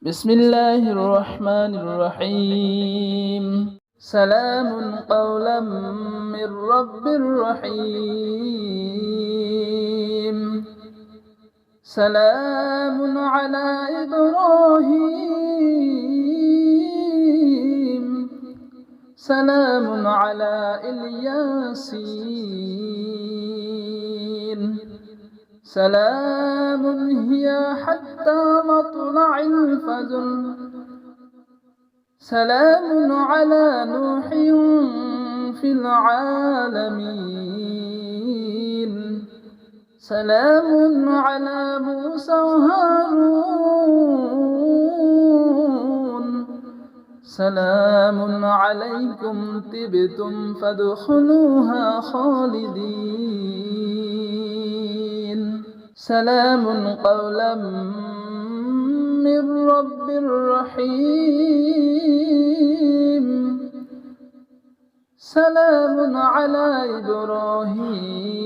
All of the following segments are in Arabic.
بسم الله الرحمن الرحيم. سلام قولا من رب رحيم. سلام على إبراهيم. سلام على الياسين. سلام هي حتى مطلع الفجر. سلام على نوح في العالمين. سلام على موسى وهارون. سلام عليكم طبتم فادخلوها خالدين. سلام قولا من رب رحيم. سلام على إبراهيم.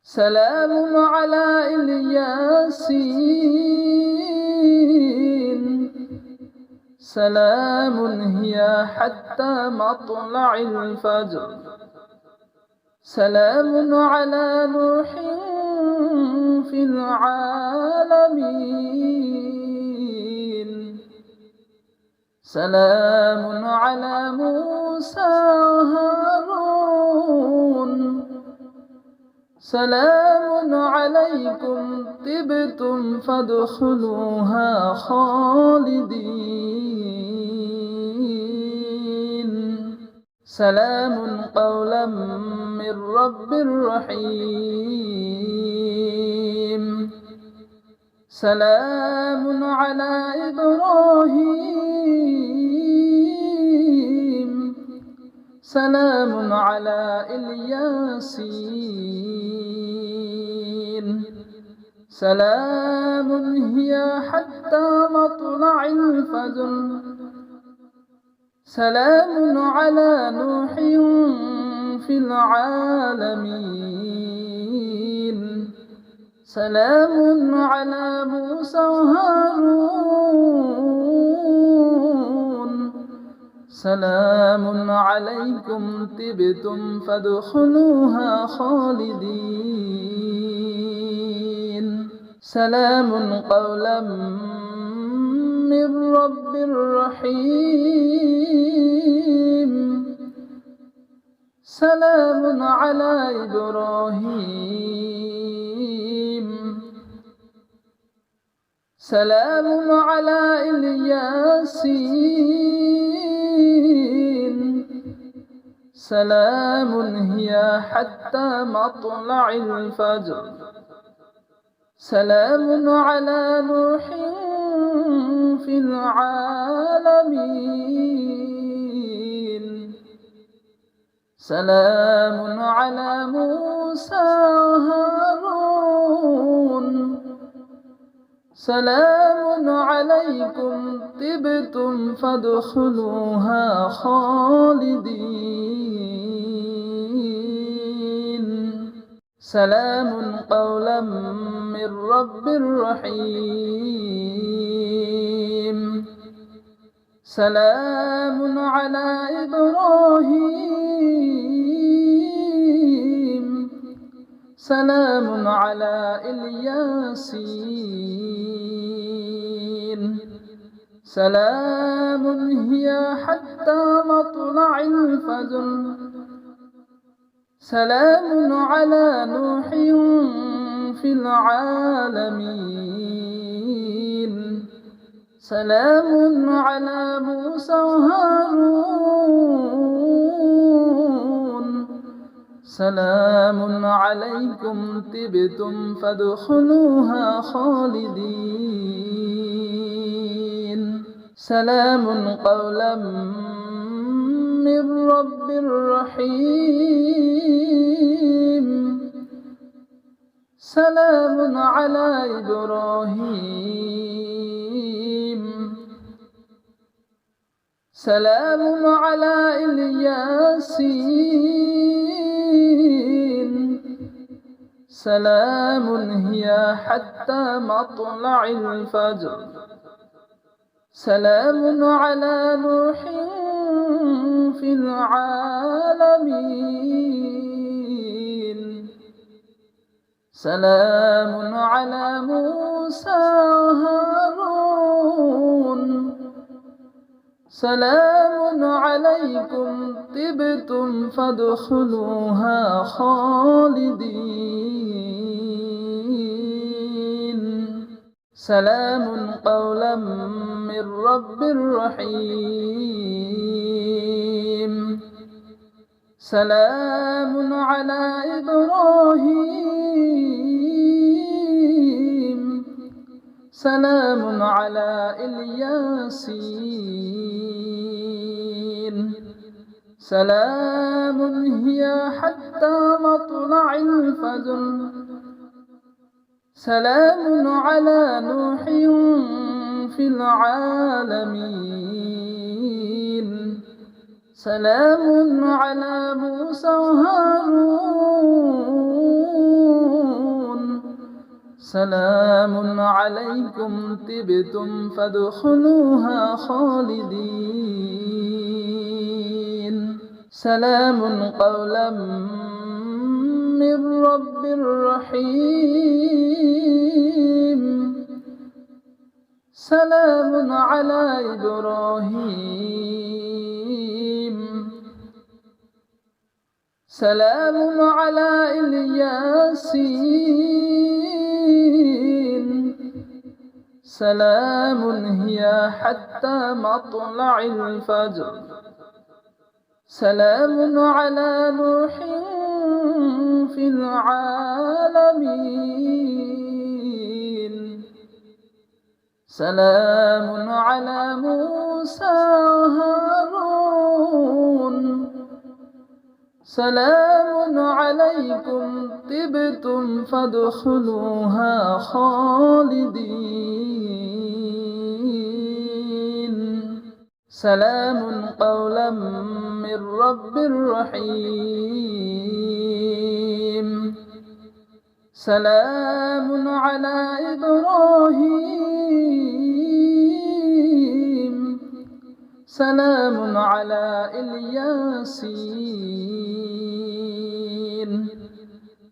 سلام على الياسين. سلام هي حتى مطلع الفجر. سلام على نوح في العالمين. سلام على موسى وهارون. سلام عليكم طبتم فادخلوها خالدين. سلام قولا من رب رحيم. سلام على إبراهيم. سلام على الياسين. سلام هي حتى مطلع الفجر. سلام على نوح في العالمين. سلام على موسى وهارون. سلام عليكم طبتم فادخلوها خالدين. سلام قولا من رب رحيم. سلام على إبراهيم. سلام على الياسين. سلام هي حتى مطلع الفجر. سلام على نوح في العالمين. سلام على موسى وهارون. سلام عليكم طبتم فادخلوها خالدين. سلام قولا من رب رحيم. سلام على إبراهيم. سلام على الياسين. سلام هي حتى مطلع الفجر. سلام على نوح في العالمين. سلام على موسى وهارون. سلام عليكم طبتم فادخلوها خالدين. سلام قولا من رب رحيم. سلام على إبراهيم. سلام على الياسين. سلام هي حتى مطلع الفجر سلام على نوح في العالمين سلام على موسى وهارون سلام عليكم طبتم فادخلوها خالدين سلام قولا من رب رحيم سلام على إبراهيم سلام على الياسين سلام هي حتى مطلع الفجر سلام على نوح في العالمين سلام على موسى وهارون سلام عليكم طبتم فادخلوها خالدين سلام قولا من رب رحيم سلام على إبراهيم سلام على الياسين سلام هي حتى مطلع الفجر سلام على نوح في العالمين سلام على موسى وهارون سلام عليكم طبتم فادخلوها خالدين سلام قولا من رب رحيم سلام على إبراهيم سلام على الياسين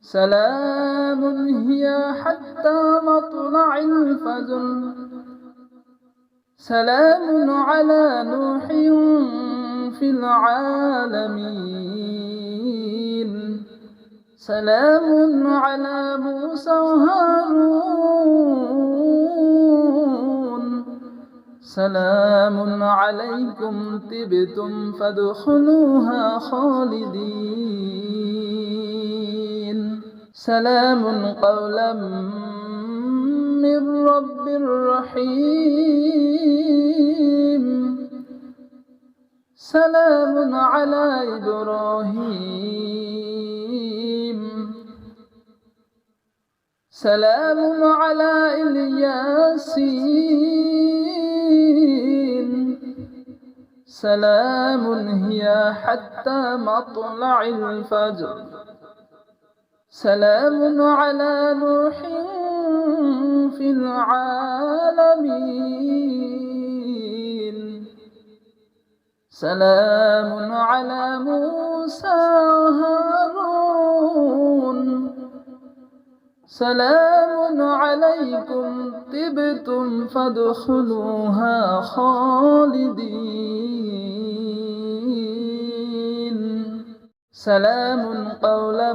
سلام هي حتى مطلع الفجر سلام على نوح في العالمين سلام على موسى وهارون سلام عليكم طبتم فادخلوها خالدين سلام قولا من رب رحيم سلام على إبراهيم سلام على الياسين سلام هي حتى مطلع الفجر سلام على نوح في العالمين سلام على موسى وهارون سلام عليكم طبتم فادخلوها خالدين سلام قولا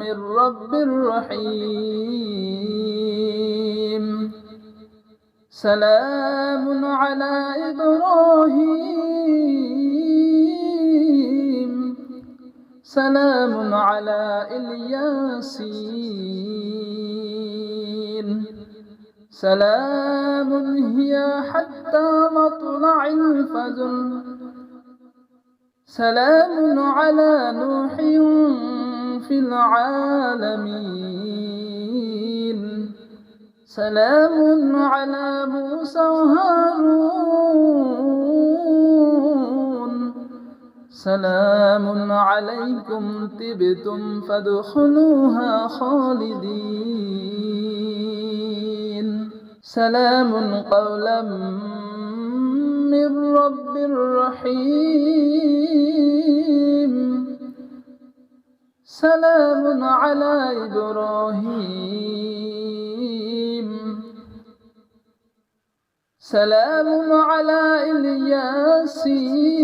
من رب رحيم سلام على إبراهيم سلام على الياسين سلام هي حتى مطلع الفجر سلام على نوح في العالمين سلام على موسى وهارون سلام عليكم طبتم فادخلوها خالدين سلام قولا من رب رحيم سلام على إبراهيم سلام على الياسين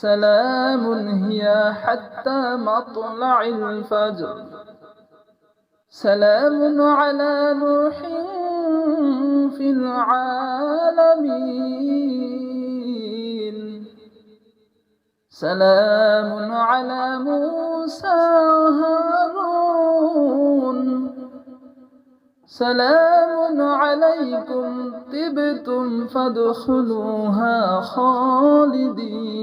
سلام هي حتى مطلع الفجر سلام على نوح في العالمين سلام على موسى وهارون سلام عليكم طبتم فادخلوها خالدين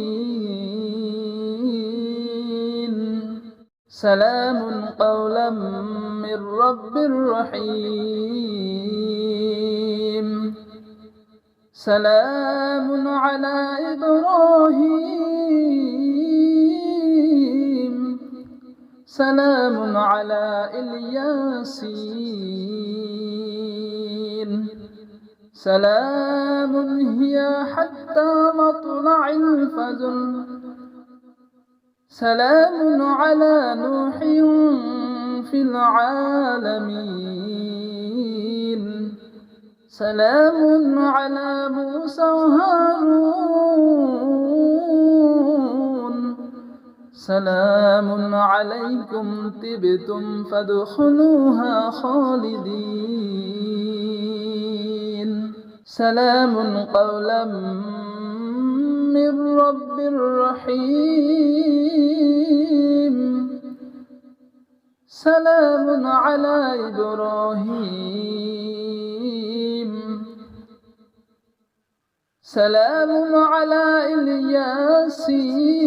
سلام قولا من رب رحيم سلام على إبراهيم سلام على الياسين سلام هي حتى مطلع الفجر سلام على نوح في العالمين سلام على موسى وهارون سلام عليكم طبتم فادخلوها خالدين سلام قولا من رب رحيم سلام على إبراهيم سلام على الياسين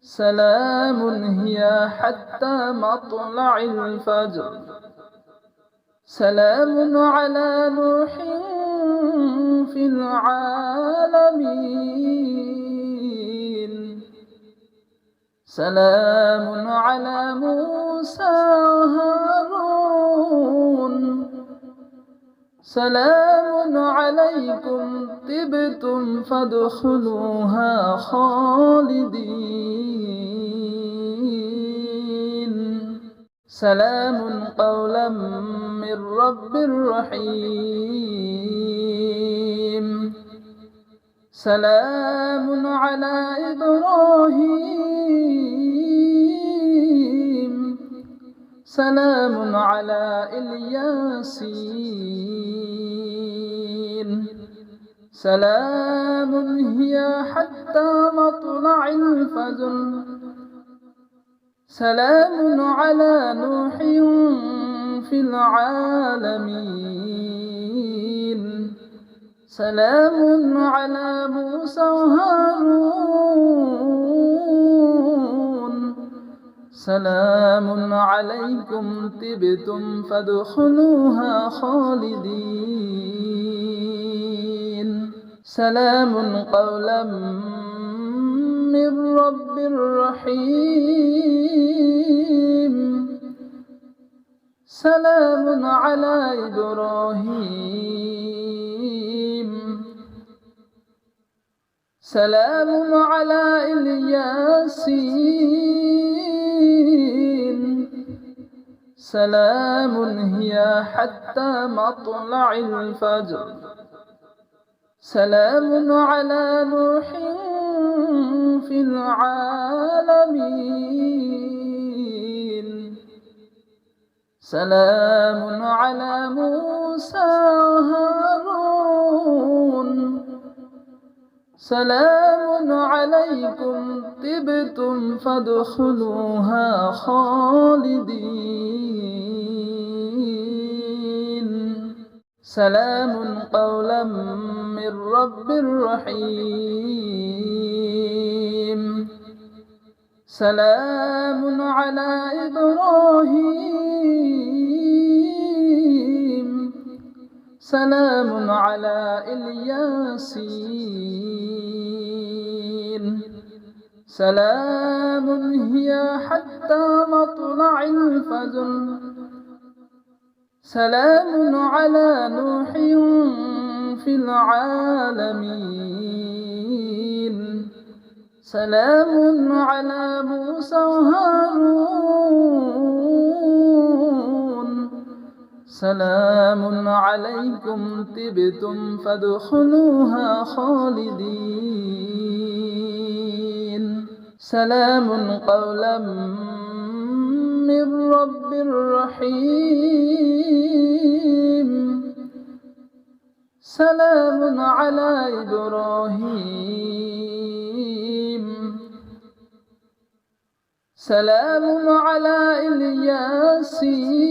سلام هي حتى مطلع الفجر سلام على نوح في العالمين سلام على موسى وهارون سلام عليكم طبتم فادخلوها خالدين سلام قولا من رب رحيم سلام على إبراهيم سلام على الياسين سلام هي حتى مطلع الفجر سلام على نوح في العالمين سلام على موسى وهارون سلام عليكم طبتم فادخلوها خالدين سلام قولا من رب رحيم سلام على إبراهيم سلام على الياسين سلام هي حتى مطلع الفجر سلام على نوح في العالمين سلام على موسى وهارون سلام عليكم طبتم فادخلوها خالدين سلام قولا من رب رحيم سلام على إبراهيم سلام على الياسين سلام هي حتى مطلع الفجر سلام على نوح في العالمين سلام على موسى وهارون سلام عليكم طبتم فادخلوها خالدين سلام قولا من رب رحيم سلام على إبراهيم سلام على الياسين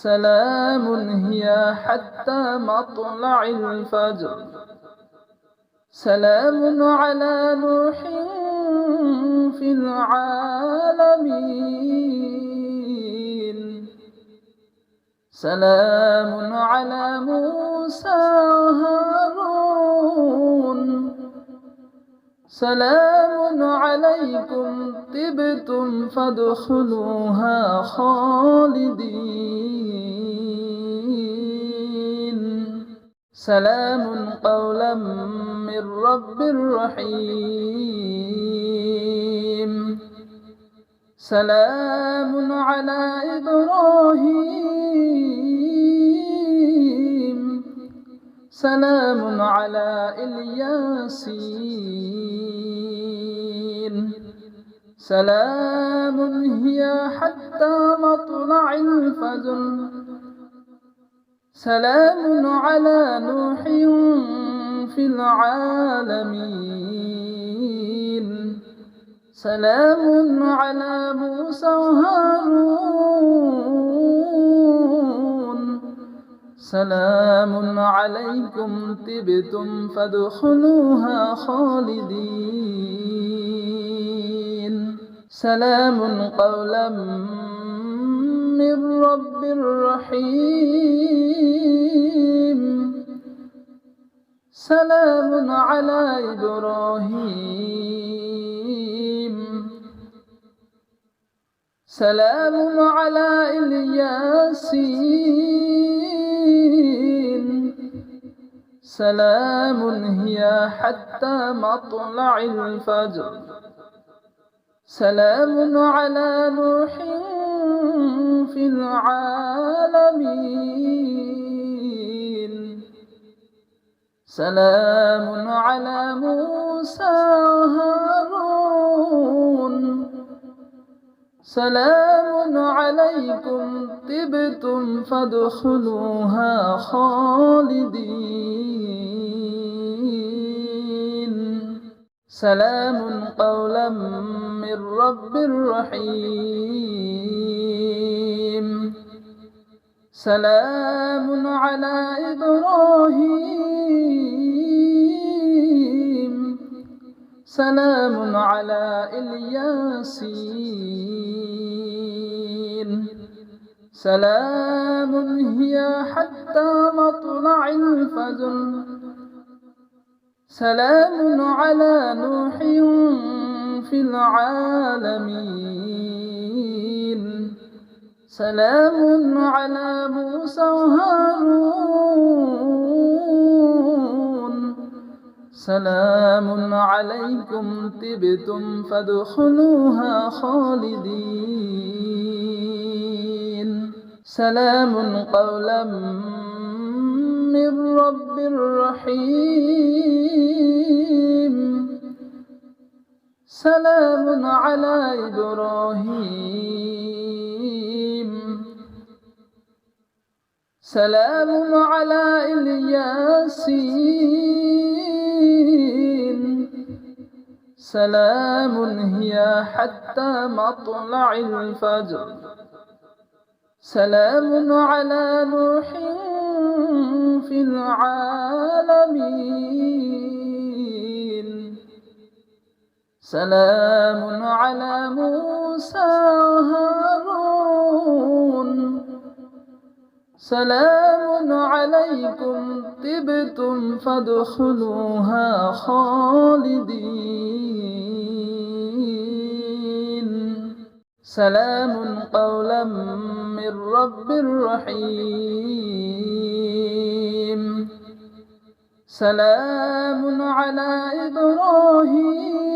سلام هي حتى مطلع الفجر سلام على نوح في العالمين سلام على موسى وهارون سلام عليكم طبتم فادخلوها خالدين سلام قولا من رب رحيم سلام على إبراهيم سلام على الياسين سلام هي حتى مطلع الفجر سلام على نوح في العالمين سلام على موسى وهارون سلام عليكم طبتم فادخلوها خالدين سلام قولا من رب رحيم سلام على إبراهيم سلام على الياسين سلام هي حتى مطلع الفجر سلام على نوح في العالمين سلام على موسى وهارون سلام عليكم طبتم فادخلوها خالدين سلام قولا من رب رحيم سلام على إبراهيم سلام على الياسين سلام هي حتى مطلع الفجر سلام على نوح في العالمين سلام على موسى وهارون سلام عليكم طبتم فادخلوها خالدين سلام قولا من رب رحيم سلام على إبراهيم سلام على الياسين سلام هي حتى مطلع الفجر سلام على نوح في العالمين سلام على موسى وهارون سلام عليكم طبتم فادخلوها خالدين سلام قولا من رب رحيم سلام على إبراهيم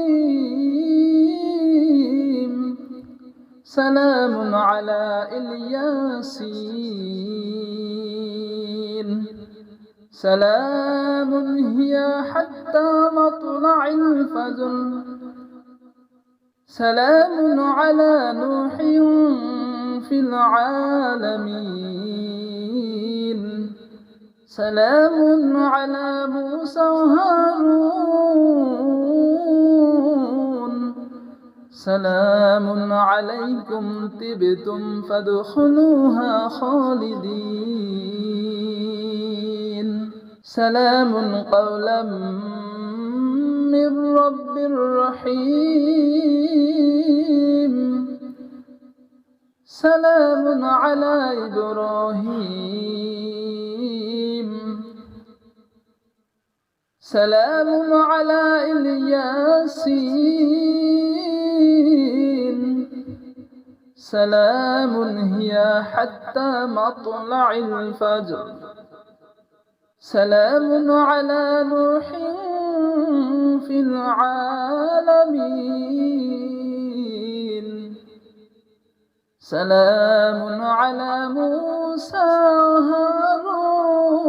سلام على الياسين سلام هي حتى مطلع الفجر سلام على نوح في العالمين سلام على موسى وهارون سلام عليكم طبتم فادخلوها خالدين سلام قولا من رب رحيم سلام على إبراهيم سلام على الياسين سلام هي حتى مطلع الفجر سلام على نوح في العالمين سلام على موسى وهارون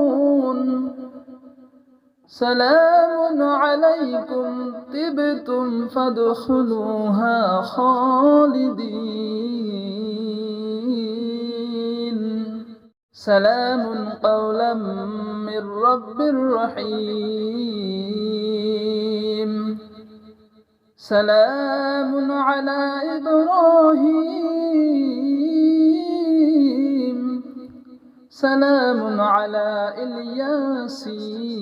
سلام عليكم طبتم فادخلوها خالدين سلام قولا من رب رحيم سلام على إبراهيم سلام على الياسين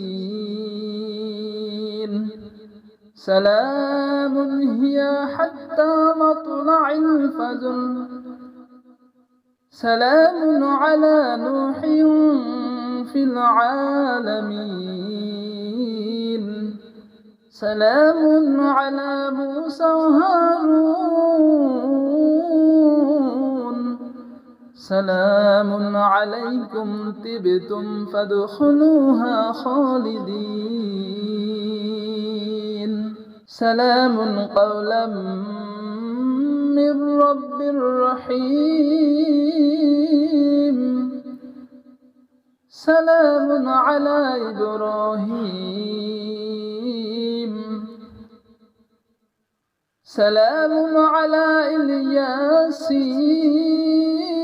سلام هي حتى مطلع الفجر سلام على نوح في العالمين سلام على موسى وهارون سلام عليكم طبتم فادخلوها خالدين سلام قولا من رب رحيم سلام على إبراهيم سلام على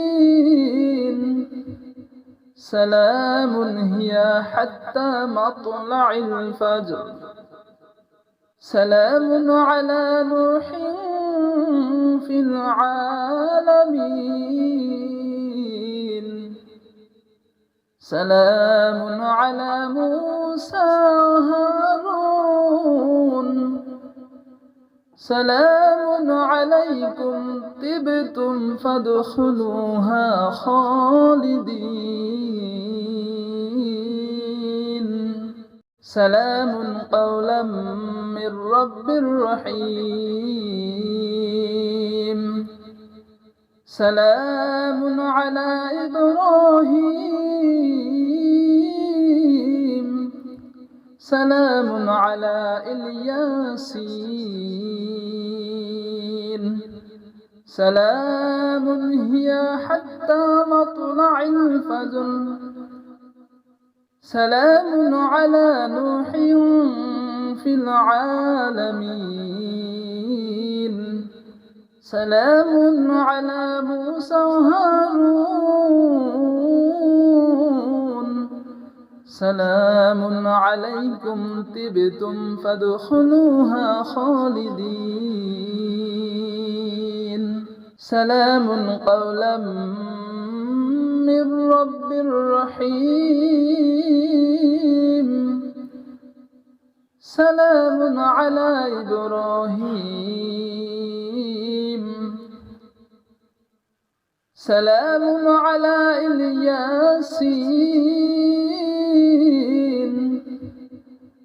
الياسين سلام هي حتى مطلع الفجر سلام على نوح في العالمين سلام على موسى وهارون سلام عليكم طبتم فادخلوها خالدين سلام قولا من رب رحيم سلام على إبراهيم سلام على الياسين سلام هي حتى مطلع الفجر سلام على نوح في العالمين سلام على موسى وهارون سلام عليكم طبتم فادخلوها خالدين سلام قولا من رب رحيم سلام على إبراهيم سلام على الياسين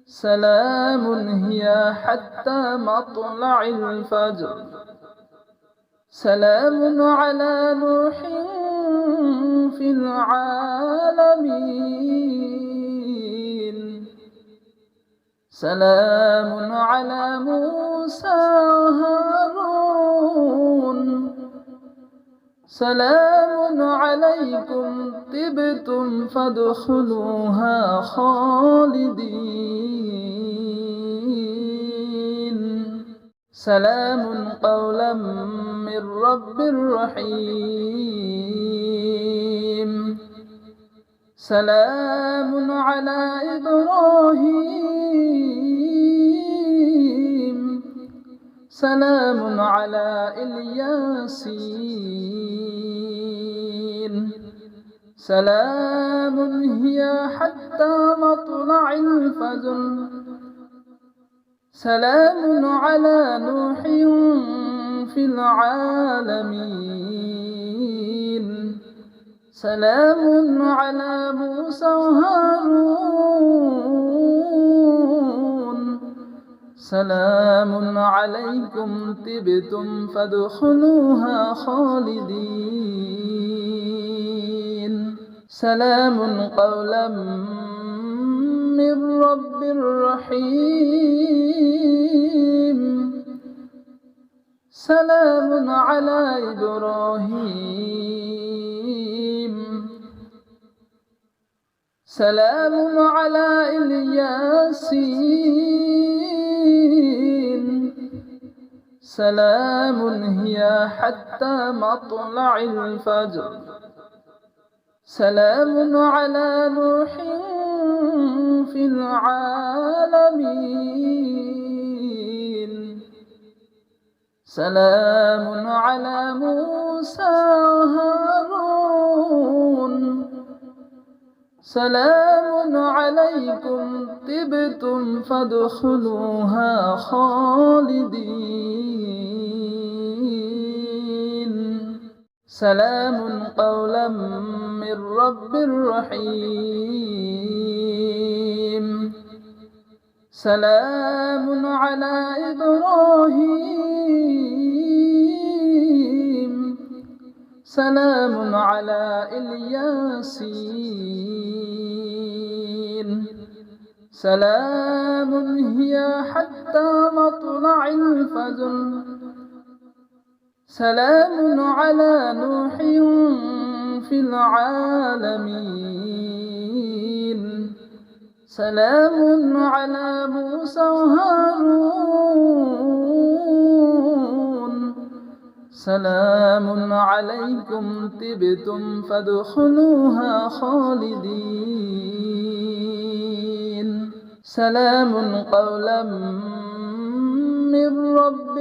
سلام هي حتى مطلع الفجر سلام على نوح في العالمين سلام على موسى وهارون سلام عليكم طبتم فادخلوها خالدين سلام قولا من رب رحيم سلام على إبراهيم سلام على الياسين سلام هي حتى مطلع الفجر سلام على نوح في العالمين سلام على موسى وهارون سلام عليكم طبتم فادخلوها خالدين سلام قولا من رب رحيم سلام على إبراهيم سلام على الياسين سلام هي حتى مطلع الفجر سلام على نوح في العالمين سلام على موسى وهارون سلام عليكم طبتم فادخلوها خالدين سلام قولا من رب رحيم سلام على إبراهيم سلام على الياسين سلام هي حتى مطلع الفجر سلام على نوح في العالمين سلام على موسى وهارون سلام عليكم طبتم فادخلوها خالدين سلام قولا من رب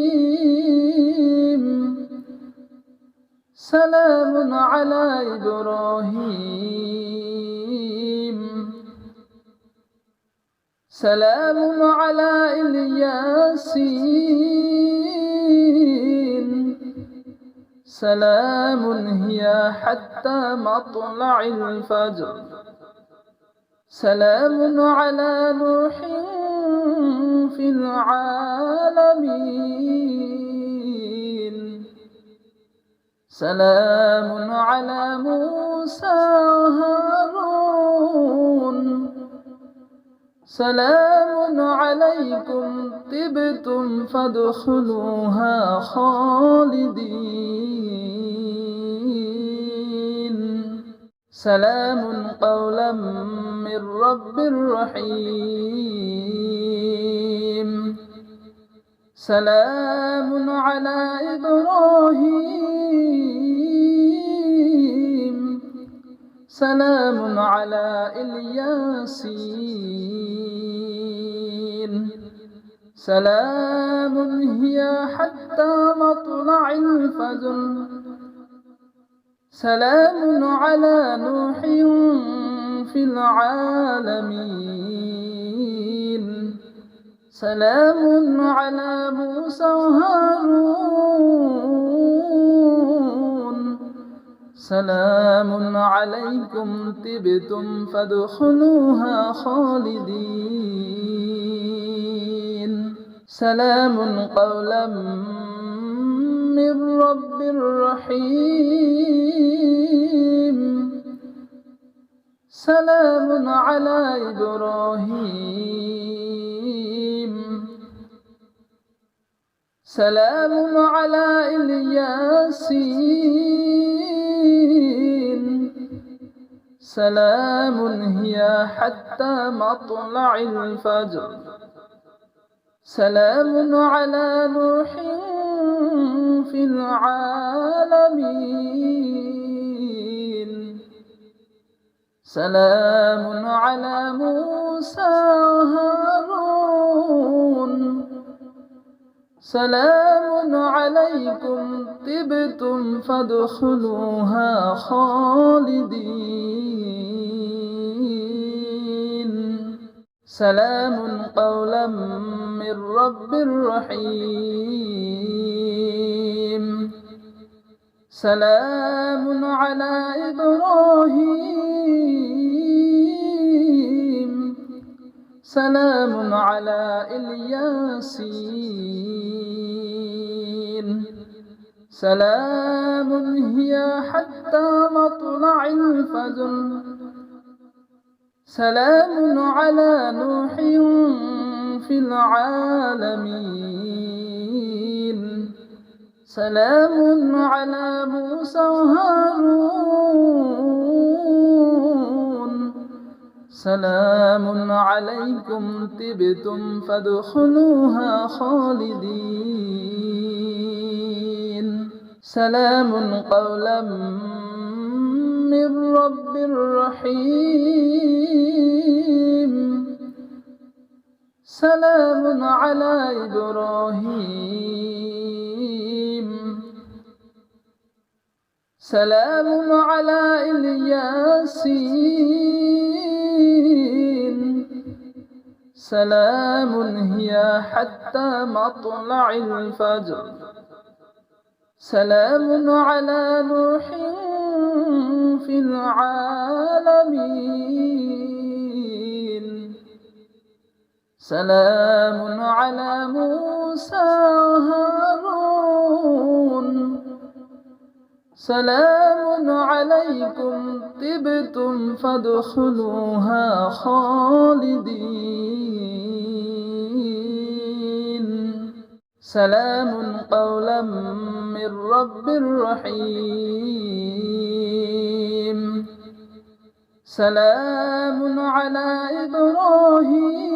رحيم سلام على إبراهيم سلام على الياسين سلام هي حتى مطلع الفجر سلام على نوح في العالمين سلام على موسى وهارون سلام عليكم طبتم فادخلوها خالدين سلام قولا من رب رحيم سلام على إبراهيم سلام على الياسين سلام هي حتى مطلع الفجر سلام على نوح في العالمين سلام على موسى وهارون سلام عليكم طبتم فادخلوها خالدين سلام قولا من رب رحيم سلام على إبراهيم سلام على الياسين سلام هي حتى مطلع الفجر سلام على نوح في العالمين سلام على موسى وهارون سلام عليكم طبتم فادخلوها خالدين سلام قولا من رب رحيم سلام على إبراهيم سلام على الياسين سلام هي حتى مطلع الفجر سلام على نوح في العالمين سلام على موسى وهارون سلام عليكم طبتم فادخلوها خالدين سلام قولا من رب رحيم سلام على إبراهيم سلام على الياسين سلام هي حتى مطلع الفجر سلام على نوح في العالمين سلام على موسى وهارون سلام عليكم طبتم فادخلوها خالدين سلام قولا من رب رحيم سلام على إبراهيم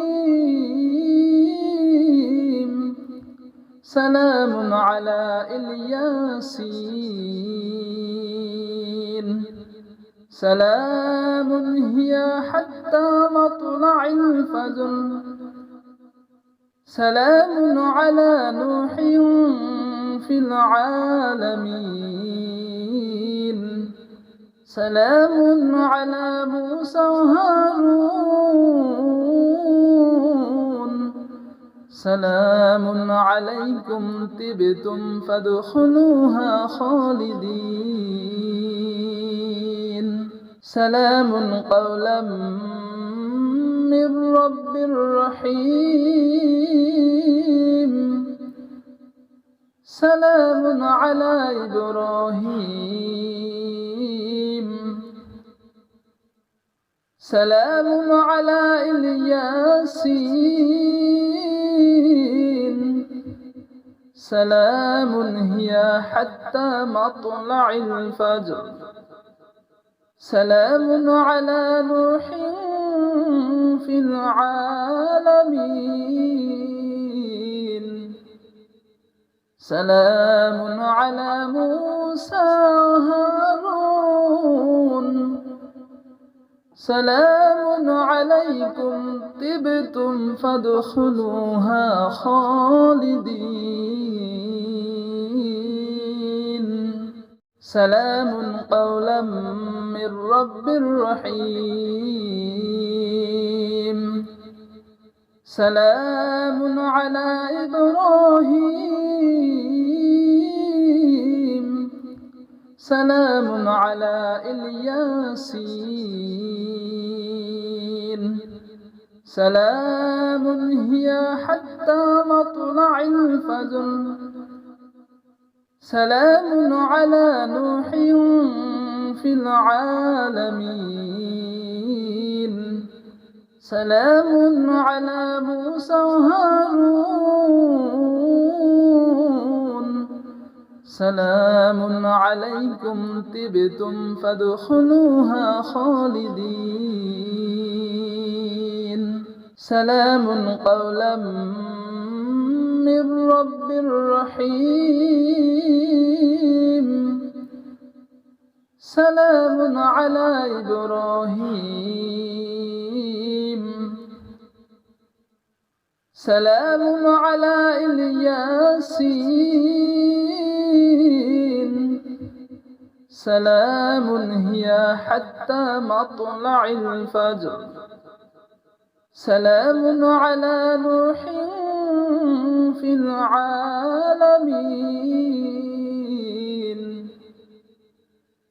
سلام على الياسين سلام هي حتى مطلع الفجر سلام على نوح في العالمين سلام على موسى وهارون سلام عليكم طبتم فادخلوها خالدين سلام قولا من رب رحيم سلام على إبراهيم سلام على الياسين سلام هي حتى مطلع الفجر سلام على نوح في العالمين سلام على موسى وهارون سلام عليكم طبتم فادخلوها خالدين سلام قولا من رب رحيم سلام على إبراهيم سلام على الياسين سلام هي حتى مطلع الفجر سلام على نوح في العالمين سلام على موسى وهارون سلام عليكم طبتم فادخلوها خالدين سلام قولا من رب رحيم سلام على إبراهيم سلام على الياسين سلام هي حتى مطلع الفجر سلام على نوح في العالمين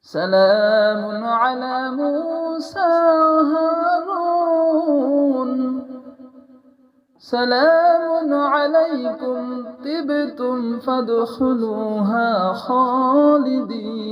سلام على موسى وهارون سلام عليكم طبتم فادخلوها خالدين